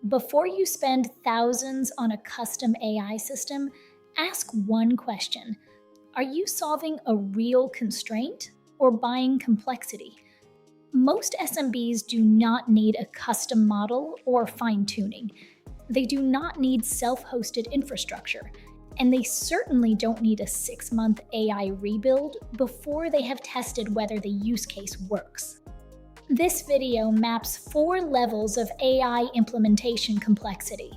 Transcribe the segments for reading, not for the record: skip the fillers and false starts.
Before you spend thousands on a custom AI system, ask one question. Are you solving a real constraint or buying complexity? Most SMBs do not need a custom model or fine-tuning. They do not need self-hosted infrastructure, and they certainly don't need a 6-month AI rebuild before they have tested whether the use case works. This video maps 4 levels of AI implementation complexity.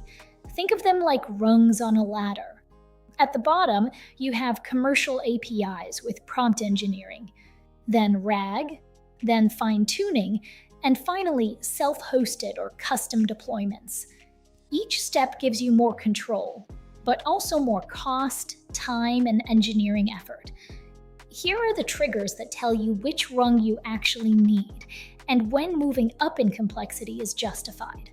Think of them like rungs on a ladder. At the bottom, you have commercial APIs with prompt engineering, then RAG, then fine-tuning, and finally self-hosted or custom deployments. Each step gives you more control, but also more cost, time, and engineering effort. Here are the triggers that tell you which rung you actually need, and when moving up in complexity is justified.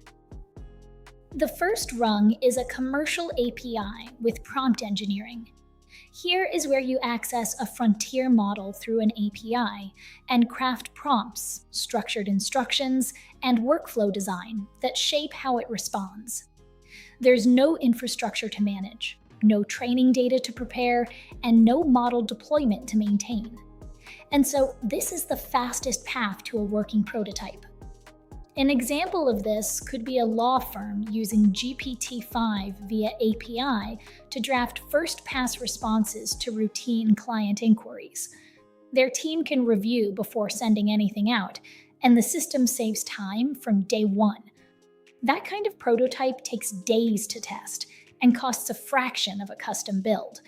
The first rung is a commercial API with prompt engineering. Here is where you access a frontier model through an API and craft prompts, structured instructions, and workflow design that shape how it responds. There's no infrastructure to manage, no training data to prepare, and no model deployment to maintain. And so this is the fastest path to a working prototype. An example of this could be a law firm using GPT-5 via API to draft first-pass responses to routine client inquiries. Their team can review before sending anything out, and the system saves time from day one. That kind of prototype takes days to test and costs a fraction of a custom build.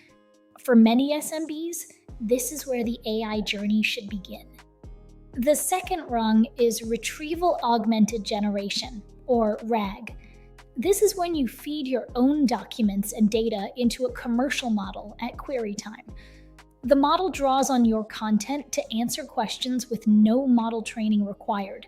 For many SMBs, this is where the AI journey should begin. The second rung is Retrieval Augmented Generation, or RAG. This is when you feed your own documents and data into a commercial model at query time. The model draws on your content to answer questions with no model training required.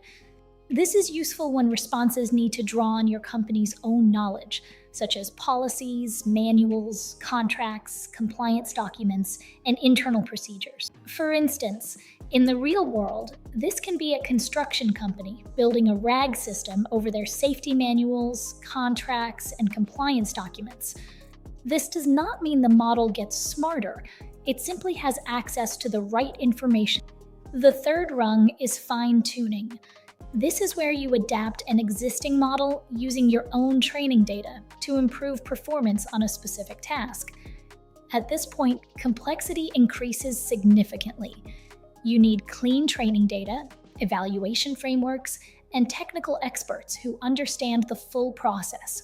This is useful when responses need to draw on your company's own knowledge, such as policies, manuals, contracts, compliance documents, and internal procedures. For instance, in the real world, this can be a construction company building a RAG system over their safety manuals, contracts, and compliance documents. This does not mean the model gets smarter, it simply has access to the right information. The third rung is fine-tuning. This is where you adapt an existing model using your own training data to improve performance on a specific task. At this point, complexity increases significantly. You need clean training data, evaluation frameworks, and technical experts who understand the full process.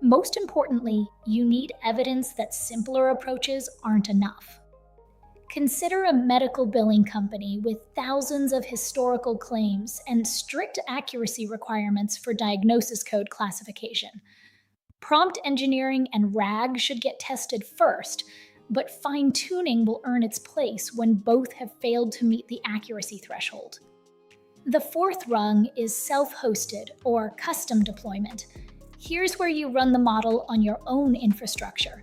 Most importantly, you need evidence that simpler approaches aren't enough. Consider a medical billing company with thousands of historical claims and strict accuracy requirements for diagnosis code classification. Prompt engineering and RAG should get tested first, but fine-tuning will earn its place when both have failed to meet the accuracy threshold. The fourth rung is self-hosted or custom deployment. Here's where you run the model on your own infrastructure.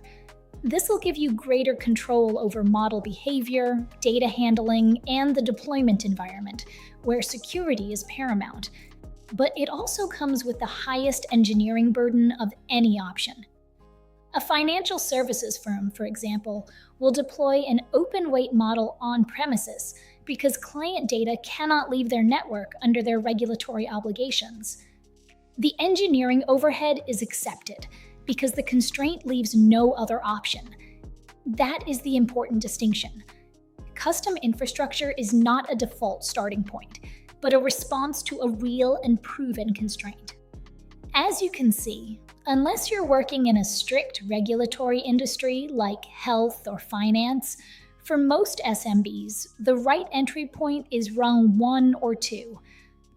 This will give you greater control over model behavior, data handling, and the deployment environment, where security is paramount. But it also comes with the highest engineering burden of any option. A financial services firm, for example, will deploy an open-weight model on-premises because client data cannot leave their network under their regulatory obligations. The engineering overhead is accepted, because the constraint leaves no other option. That is the important distinction. Custom infrastructure is not a default starting point, but a response to a real and proven constraint. As you can see, unless you're working in a strict regulatory industry like health or finance, for most SMBs, the right entry point is rung 1 or 2.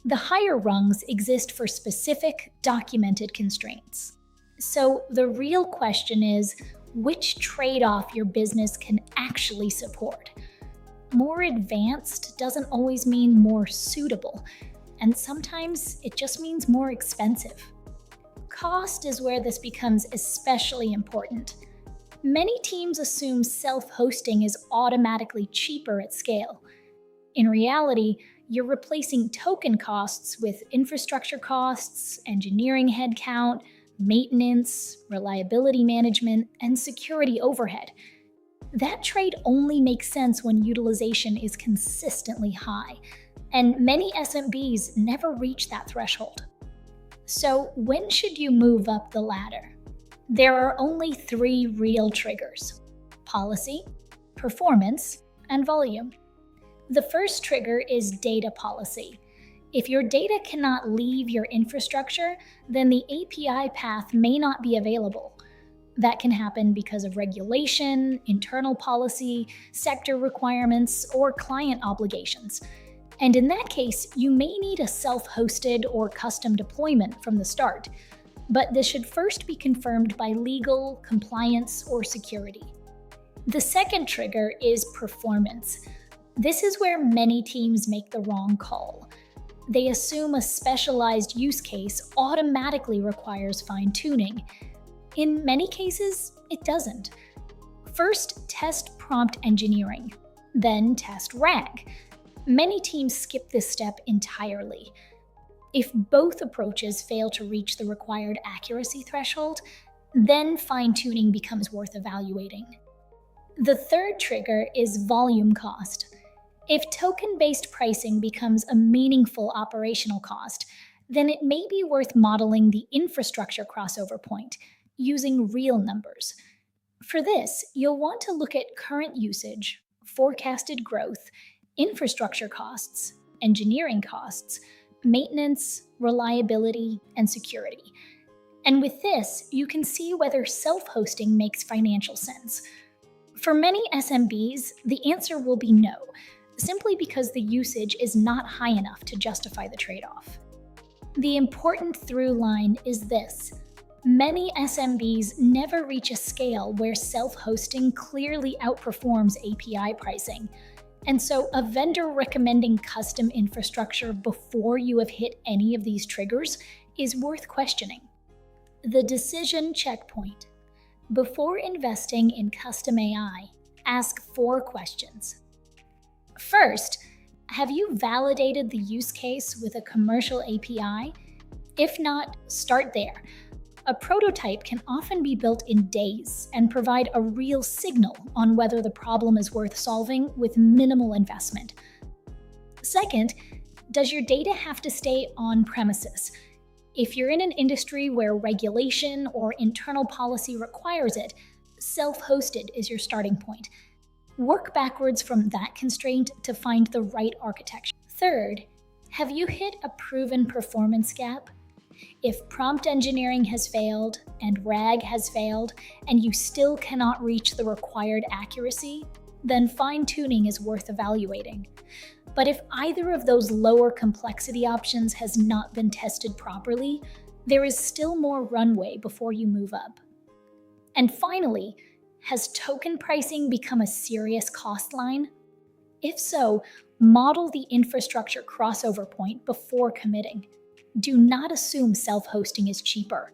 The higher rungs exist for specific, documented constraints. So the real question is, which trade-off your business can actually support? More advanced doesn't always mean more suitable, and sometimes it just means more expensive. Cost is where this becomes especially important. Many teams assume self-hosting is automatically cheaper at scale. In reality, You're replacing token costs with infrastructure costs, engineering headcount, maintenance, reliability management, and security overhead. That trade only makes sense when utilization is consistently high, and many SMBs never reach that threshold. So, when should you move up the ladder? There are only 3 real triggers: policy, performance, and volume. The first trigger is data policy. If your data cannot leave your infrastructure, then the API path may not be available. That can happen because of regulation, internal policy, sector requirements, or client obligations. And in that case, you may need a self-hosted or custom deployment from the start. But this should first be confirmed by legal, compliance, or security. The second trigger is performance. This is where many teams make the wrong call. They assume a specialized use case automatically requires fine-tuning. In many cases, it doesn't. First, test prompt engineering, then test RAG. Many teams skip this step entirely. If both approaches fail to reach the required accuracy threshold, then fine-tuning becomes worth evaluating. The third trigger is volume cost. If token-based pricing becomes a meaningful operational cost, then it may be worth modeling the infrastructure crossover point using real numbers. For this, you'll want to look at current usage, forecasted growth, infrastructure costs, engineering costs, maintenance, reliability, and security. And with this, you can see whether self-hosting makes financial sense. For many SMBs, the answer will be no, simply because the usage is not high enough to justify the trade-off. The important through line is this: many SMBs never reach a scale where self-hosting clearly outperforms API pricing. And so a vendor recommending custom infrastructure before you have hit any of these triggers is worth questioning. The decision checkpoint. Before investing in custom AI, ask 4 questions. First, have you validated the use case with a commercial API? If not, start there. A prototype can often be built in days and provide a real signal on whether the problem is worth solving with minimal investment. Second, does your data have to stay on premises? If you're in an industry where regulation or internal policy requires it, self-hosted is your starting point. Work backwards from that constraint to find the right architecture. Third, have you hit a proven performance gap? If prompt engineering has failed and RAG has failed, and you still cannot reach the required accuracy, then fine-tuning is worth evaluating. But if either of those lower complexity options has not been tested properly, there is still more runway before you move up. And finally, has token pricing become a serious cost line? If so, model the infrastructure crossover point before committing. Do not assume self-hosting is cheaper.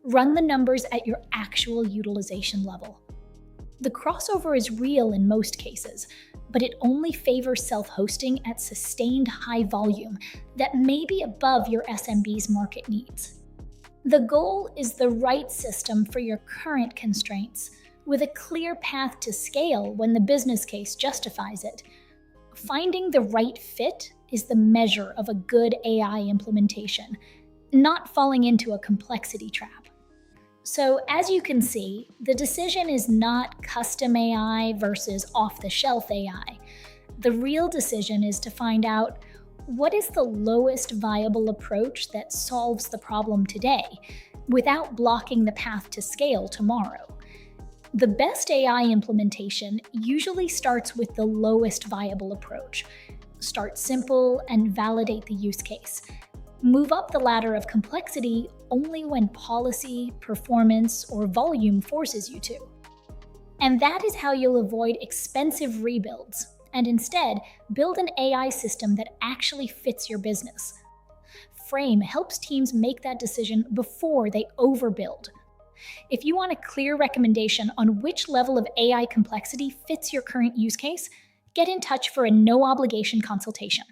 Run the numbers at your actual utilization level. The crossover is real in most cases, but it only favors self-hosting at sustained high volume that may be above your SMB's market needs. The goal is the right system for your current constraints, with a clear path to scale when the business case justifies it. Finding the right fit is the measure of a good AI implementation, not falling into a complexity trap. So as you can see, the decision is not custom AI versus off-the-shelf AI. The real decision is to find out what is the lowest viable approach that solves the problem today without blocking the path to scale tomorrow. The best AI implementation usually starts with the lowest viable approach. Start simple and validate the use case. Move up the ladder of complexity only when policy, performance, or volume forces you to. And that is how you'll avoid expensive rebuilds and instead build an AI system that actually fits your business. Frame helps teams make that decision before they overbuild. If you want a clear recommendation on which level of AI complexity fits your current use case, get in touch for a no-obligation consultation.